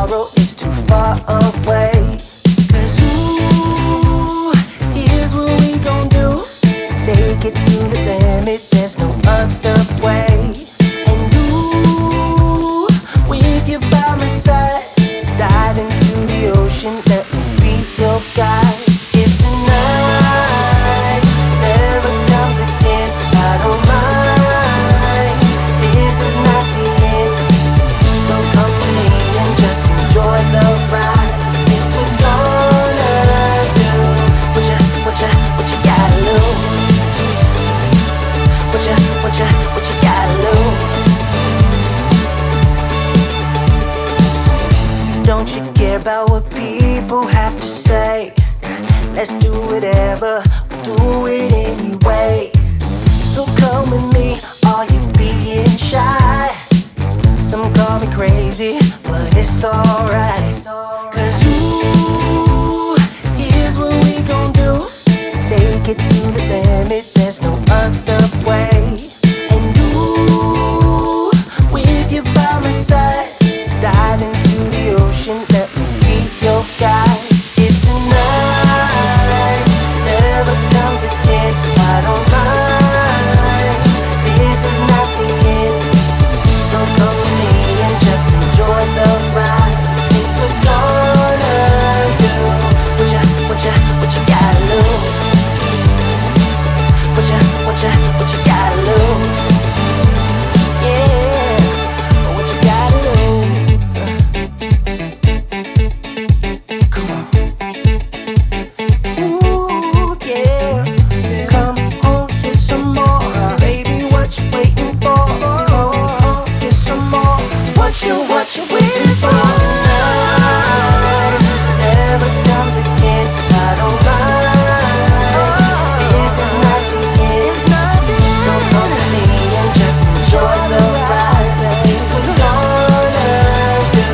tomorrow is too far away. 'Cause ooh, here's what we gon' do. Take it to the limit, there's no other way. And ooh, with you by my side, dive into the ocean, let me be your guide. If tonight never comes again, I don't mind. This is not the end, so come with me and just enjoy the ride. If we're gonna do what you gotta lose, what you gotta lose. Don't you care about what people have to say? Let's do whatever, we'll do it anyway. So come with me, are you being shy? Some call me crazy, but it's alright. 'Cause ooh, here's what we gon' do. Take it to the limit, there's no other way. And ooh, with you by my side, dive into the ocean, let me be your guide. If tonight never comes again, I don't mind. This is not the end, so come with me and just enjoy the ride. If we're gonna do what you gotta lose, what you gotta lose. Yeah, what you gotta lose. Come on. Ooh, yeah. Come on, get some more. Baby, what you waiting for? Come on, get some more. What you waiting for? Tonight never comes again, I don't mind. This is not the end, so come with me and just enjoy the ride. If we're gonna do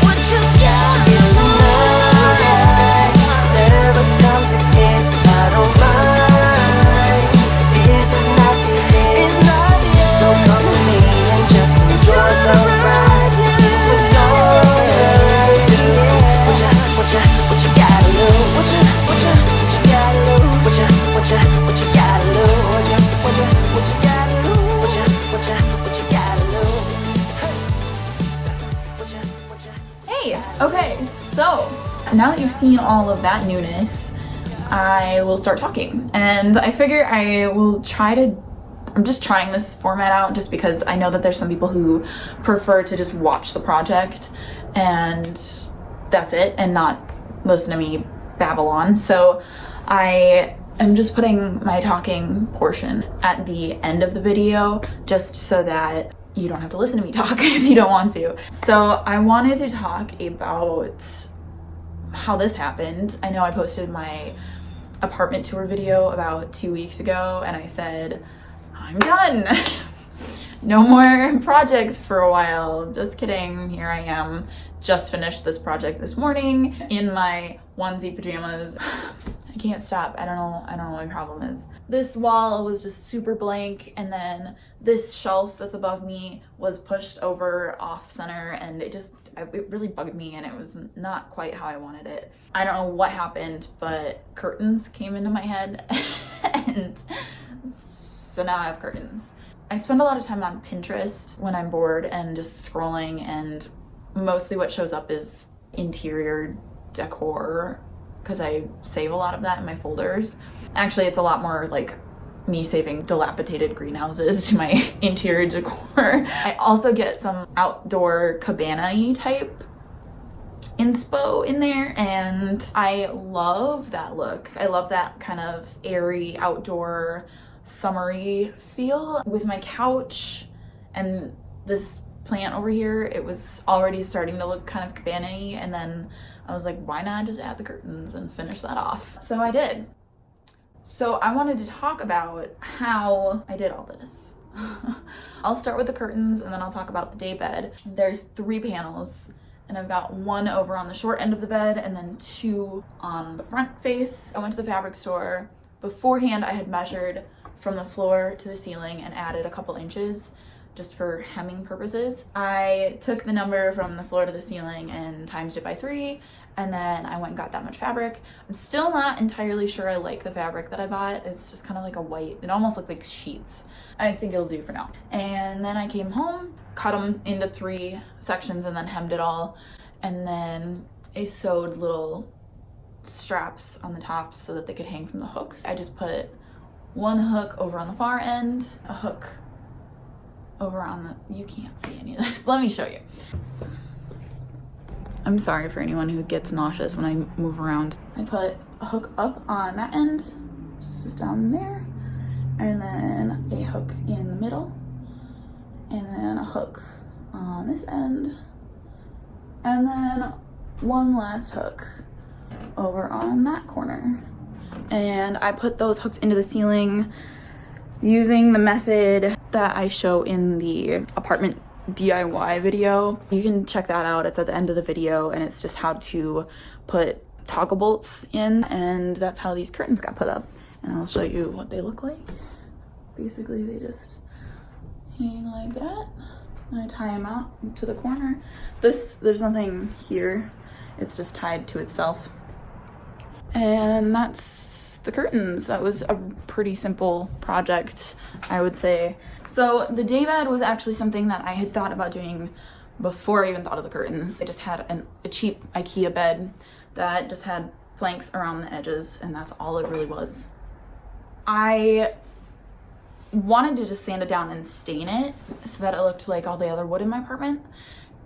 what you gotta do. Tonight never comes again, I don't mind. This is not the end, so come with me and just enjoy the ride. If we're gonna do what you gotta lose, what you gotta lose, what you gotta lose, what you gotta lose, what you gotta lose. Hey, okay, so now that you've seen all of that newness, I will start talking. And I figure I'm just trying this format out just because I know that there's some people who prefer to just watch the project and that's it and not listen to me babble on. So I am just putting my talking portion at the end of the video just so that you don't have to listen to me talk if you don't want to. So I wanted to talk about how this happened. I know I posted my apartment tour video about 2 weeks ago and I said, I'm done. No more projects for a while. Just kidding, here I am. Just finished this project this morning in my onesie pajamas. I can't stop. I don't know what my problem is. This wall was just super blank and then this shelf that's above me was pushed over off center and it really bugged me and it was not quite how I wanted it. I don't know what happened, but curtains came into my head and so now I have curtains. I spend a lot of time on Pinterest when I'm bored and just scrolling, and mostly what shows up is interior decor because I save a lot of that in my folders. Actually, it's a lot more like me saving dilapidated greenhouses to my interior decor. I also get some outdoor cabana-y type inspo in there and I love that look. I love that kind of airy outdoor summery feel. With my couch and this plant over here, it was already starting to look kind of cabana-y and then I was like, why not just add the curtains and finish that off? So I did. So I wanted to talk about how I did all this. I'll start with the curtains and then I'll talk about the day bed. There's 3 panels and I've got 1 over on the short end of the bed and then 2 on the front face. I went to the fabric store. Beforehand, I had measured from the floor to the ceiling and added a couple inches just for hemming purposes. I took the number from the floor to the ceiling and times it by 3, and then I went and got that much fabric. I'm still not entirely sure I like the fabric that I bought. It's just kind of like a white, it almost looked like sheets. I think it'll do for now. And then I came home, cut them into 3 sections and then hemmed it all. And then I sewed little straps on the tops so that they could hang from the hooks. I just put one hook over on the far end, a hook over on the, you can't see any of this. Let me show you. I'm sorry for anyone who gets nauseous when I move around. I put a hook up on that end, just down there, and then a hook in the middle, and then a hook on this end, and then one last hook over on that corner. And I put those hooks into the ceiling using the method that I show in the apartment DIY video. You can check that out. It's at the end of the video, and it's just how to put toggle bolts in, and that's how these curtains got put up. And I'll show you what they look like. Basically, they just hang like that. And I tie them out to the corner. There's nothing here. It's just tied to itself. And that's the curtains. That was a pretty simple project, I would say. So the daybed was actually something that I had thought about doing before I even thought of the curtains. I just had a cheap IKEA bed that just had planks around the edges, and that's all it really was. I wanted to just sand it down and stain it so that it looked like all the other wood in my apartment,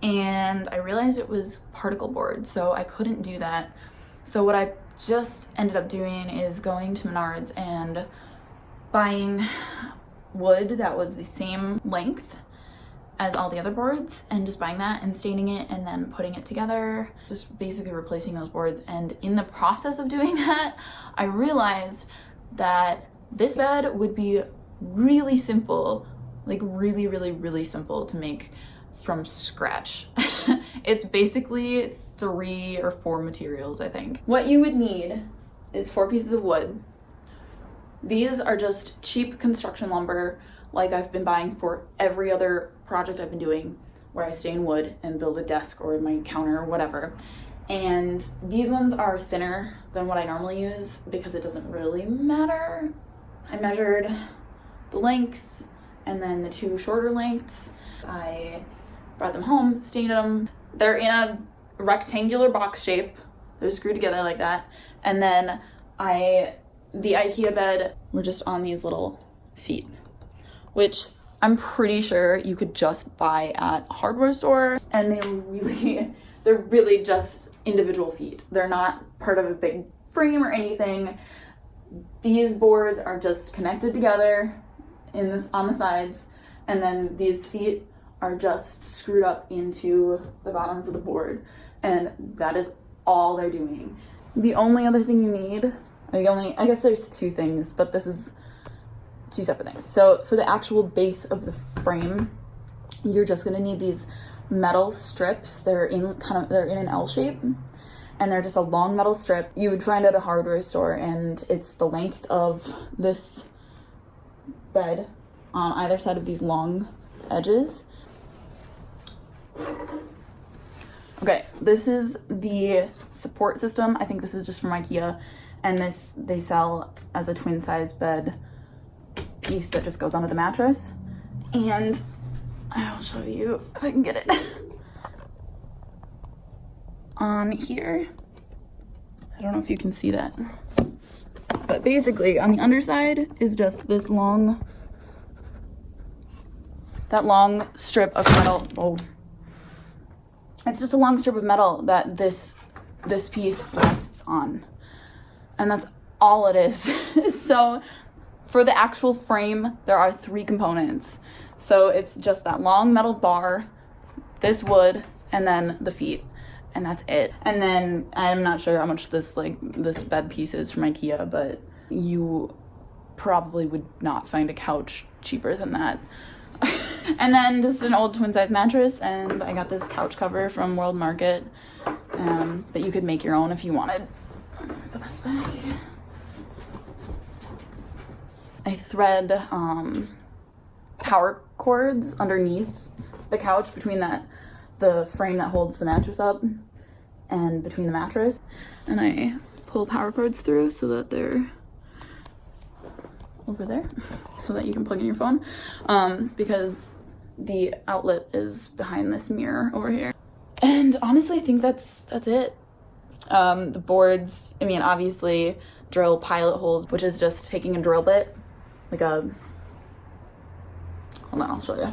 and I realized it was particle board, so I couldn't do that. So what I just ended up doing is going to Menards and buying wood that was the same length as all the other boards, and just buying that and staining it and then putting it together, just basically replacing those boards. And in the process of doing that, I realized that this bed would be really simple, like really simple to make from scratch. It's basically 3 or 4 materials, I think. What you would need is 4 pieces of wood. These are just cheap construction lumber, like I've been buying for every other project I've been doing where I stain wood and build a desk or my counter or whatever. And these ones are thinner than what I normally use because it doesn't really matter. I measured the length and then the 2 shorter lengths. I brought them home, stained them. They're in a rectangular box shape. They're screwed together like that. And then the IKEA bed were just on these little feet, which I'm pretty sure you could just buy at a hardware store. And they're really just individual feet. They're not part of a big frame or anything. These boards are just connected together on the sides, and then these feet are just screwed up into the bottoms of the board, and that is all they're doing. The only other thing you need, I guess there's 2 things, but this is 2 separate things. So for the actual base of the frame, you're just gonna need these metal strips. They're in an L shape, and they're just a long metal strip you would find at a hardware store, and it's the length of this bed on either side of these long edges. Okay, this is the support system. I think this is just from IKEA, and this they sell as a twin size bed piece that just goes onto the mattress. And I'll show you if I can get it on here. I don't know if you can see that, but basically on the underside is just this long strip of metal. Oh, it's just a long strip of metal that this piece rests on, and that's all it is. So for the actual frame, there are 3 components. So it's just that long metal bar, this wood, and then the feet, and that's it. And then I'm not sure how much this bed piece is from IKEA, but you probably would not find a couch cheaper than that. And then just an old twin size mattress, and I got this couch cover from World Market, but you could make your own if you wanted. Put this back. I thread power cords underneath the couch between the frame that holds the mattress up and between the mattress. And I pull power cords through so that they're over there so that you can plug in your phone, because the outlet is behind this mirror over here. And honestly, I think that's it. The boards, I mean, obviously drill pilot holes, which is just taking a drill bit, like hold on, I'll show you.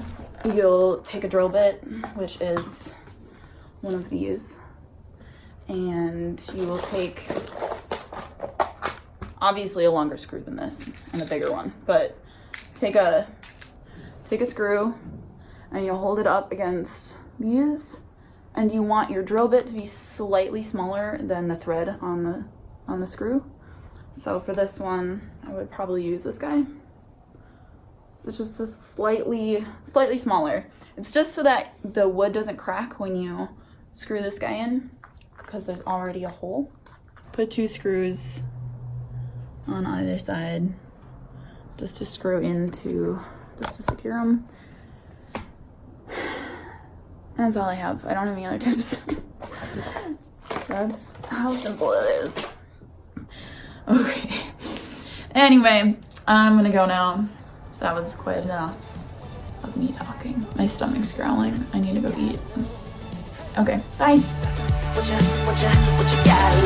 You'll take a drill bit, which is one of these, and you will take obviously a longer screw than this and a bigger one, but take a screw and you'll hold it up against these, and you want your drill bit to be slightly smaller than the thread on the screw. So for this one, I would probably use this guy. So just a slightly smaller. It's just so that the wood doesn't crack when you screw this guy in, because there's already a hole. Put 2 screws on either side just to screw into, just to secure them. That's all I have. I don't have any other tips. That's how simple it is. Okay. Anyway, I'm gonna go now. That was quite enough of me talking. My stomach's growling. I need to go eat. Okay, bye. What you got